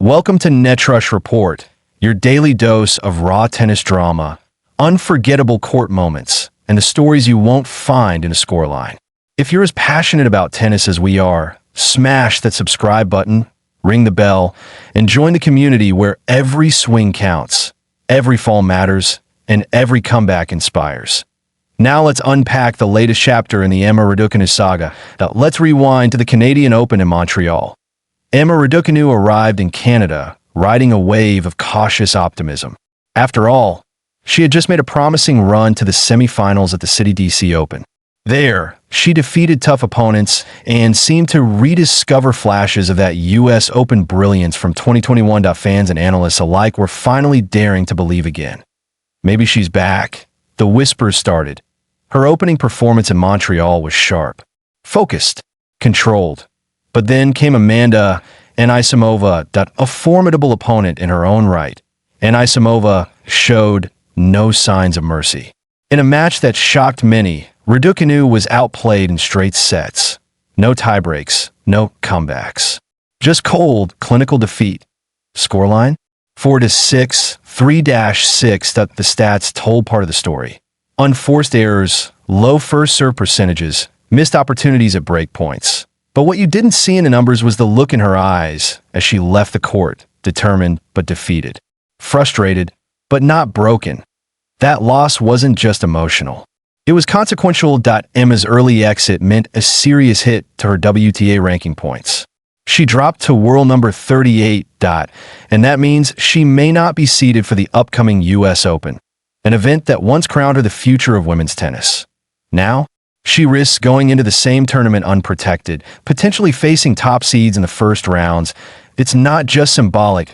Welcome to NETRUSH Report, your daily dose of raw tennis drama, unforgettable court moments, and the stories you won't find in a scoreline. If you're as passionate about tennis as we are, smash that subscribe button, ring the bell, and join the community where every swing counts, every fall matters, and every comeback inspires. Now let's unpack the latest chapter in the Emma Raducanu saga. Now let's rewind to the Canadian Open in Montreal. Emma Raducanu arrived in Canada, riding a wave of cautious optimism. After all, she had just made a promising run to the semifinals at the City DC Open. There, she defeated tough opponents and seemed to rediscover flashes of that US Open brilliance from 2021. Fans and analysts alike were finally daring to believe again. Maybe she's back. The whispers started. Her opening performance in Montreal was sharp, focused, controlled. But then came Amanda Anisimova, a formidable opponent in her own right. Anisimova showed no signs of mercy. In a match that shocked many, Raducanu was outplayed in straight sets. No tiebreaks, no comebacks. Just cold, clinical defeat. Scoreline? 4-6, 3-6. The stats told part of the story. Unforced errors, low first serve percentages, missed opportunities at break points. But what you didn't see in the numbers was the look in her eyes as she left the court, determined but defeated. Frustrated, but not broken. That loss wasn't just emotional. It was consequential. Emma's early exit meant a serious hit to her WTA ranking points. She dropped to world number 38. And that means she may not be seeded for the upcoming US Open, an event that once crowned her the future of women's tennis. Now, she risks going into the same tournament unprotected, potentially facing top seeds in the first rounds. It's not just symbolic.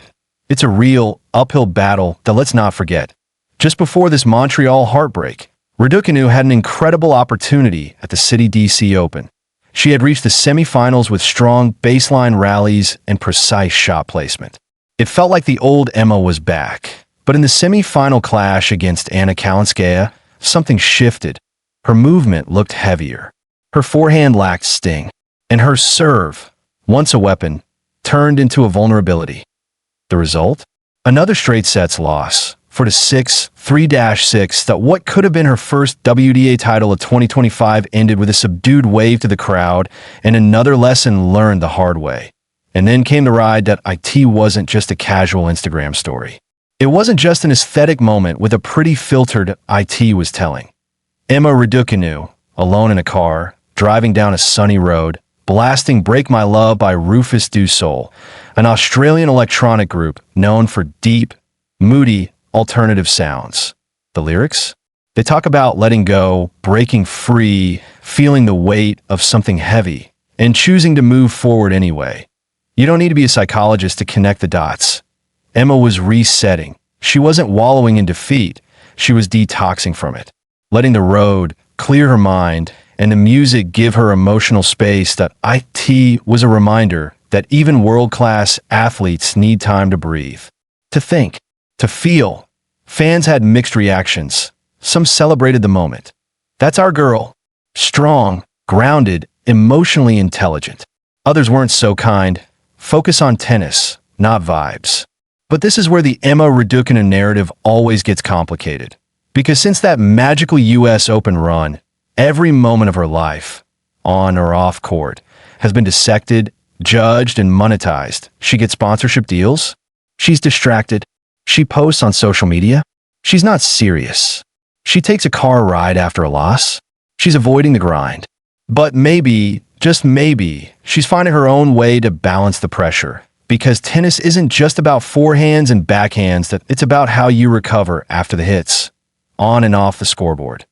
It's a real, uphill battle that let's not forget. Just before this Montreal heartbreak, Raducanu had an incredible opportunity at the City DC Open. She had reached the semifinals with strong baseline rallies and precise shot placement. It felt like the old Emma was back. But in the semifinal clash against Anna Kalinskaya, something shifted. Her movement looked heavier. Her forehand lacked sting. And her serve, once a weapon, turned into a vulnerability. The result? Another straight sets loss. 4-6, 3-6. What could have been her first WTA title of 2025 ended with a subdued wave to the crowd and another lesson learned the hard way. And then came the ride that IT wasn't just a casual Instagram story. It wasn't just an aesthetic moment with a pretty filtered IT was telling. Emma Raducanu, alone in a car, driving down a sunny road, blasting Break My Love by Rufus Du Sol, an Australian electronic group known for deep, moody, alternative sounds. The lyrics? They talk about letting go, breaking free, feeling the weight of something heavy, and choosing to move forward anyway. You don't need to be a psychologist to connect the dots. Emma was resetting. She wasn't wallowing in defeat. She was detoxing from it. Letting the road clear her mind and the music give her emotional space. That IT was a reminder that even world-class athletes need time to breathe, to think, to feel. Fans had mixed reactions. Some celebrated the moment. That's our girl. Strong, grounded, emotionally intelligent. Others weren't so kind. Focus on tennis, not vibes. But this is where the Emma Raducanu narrative always gets complicated. Because since that magical US Open run, every moment of her life, on or off court, has been dissected, judged, and monetized. She gets sponsorship deals. She's distracted. She posts on social media. She's not serious. She takes a car ride after a loss. She's avoiding the grind. But maybe, just maybe, she's finding her own way to balance the pressure. Because tennis isn't just about forehands and backhands, it's about how you recover after the hits. On and off the scoreboard.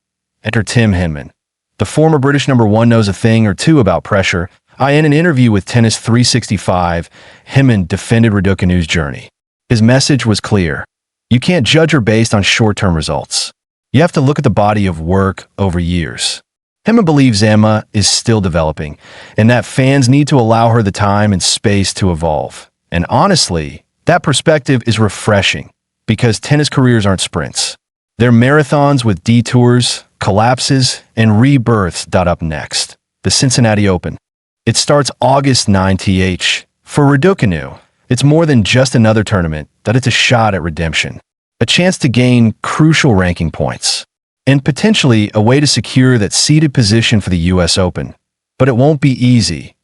Enter Tim Henman. The former British #1 knows a thing or two about pressure. In an interview with Tennis 365, Henman defended Raducanu's journey. His message was clear. You can't judge her based on short-term results. You have to look at the body of work over years. Henman believes Emma is still developing, and that fans need to allow her the time and space to evolve. And honestly, that perspective is refreshing, because tennis careers aren't sprints. They're marathons with detours, collapses, and rebirths. Up next, the Cincinnati Open. It starts August 9th. For Raducanu, It's more than just another tournament, that it's a shot at redemption, a chance to gain crucial ranking points, and potentially a way to secure that seeded position for the US Open. But it won't be easy.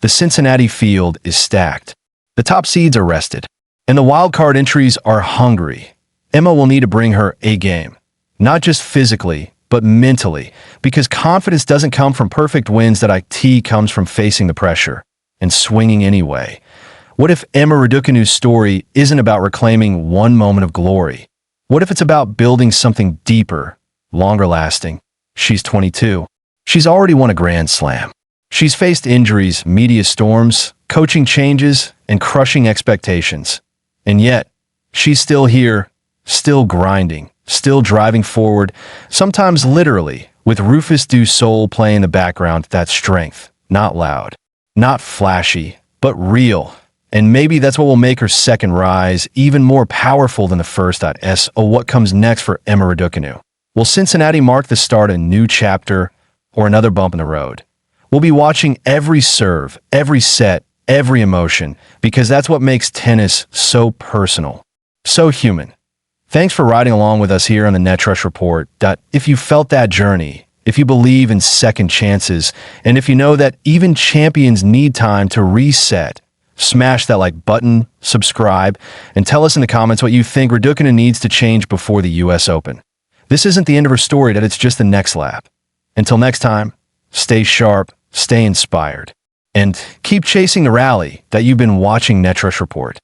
The Cincinnati field is stacked. The top seeds are rested, and the wildcard entries are hungry. Emma will need to bring her A game, not just physically, but mentally, because confidence doesn't come from perfect wins, that IT comes from facing the pressure and swinging anyway. What if Emma Raducanu'S story isn't about reclaiming one moment of glory? What if it's about building something deeper, longer lasting? She's 22. She's already won a Grand Slam. She's faced injuries, media storms, coaching changes, and crushing expectations. And yet, she's still here, still grinding, still driving forward, sometimes literally, with Rufus Du Sol playing in the background. That's strength, not loud, not flashy, but real. And maybe that's what will make her second rise even more powerful than the first. So what comes next for Emma Raducanu? Will Cincinnati mark the start of a new chapter or another bump in the road? We'll be watching every serve, every set, every emotion, because that's what makes tennis so personal, so human. Thanks for riding along with us here on the NETRUSH Report. If you felt that journey, if you believe in second chances, and if you know that even champions need time to reset, smash that like button, subscribe, and tell us in the comments what you think Raducanu needs to change before the US Open. This isn't the end of her story, that it's just the next lap. Until next time, stay sharp, stay inspired, and keep chasing the rally that you've been watching NETRUSH Report.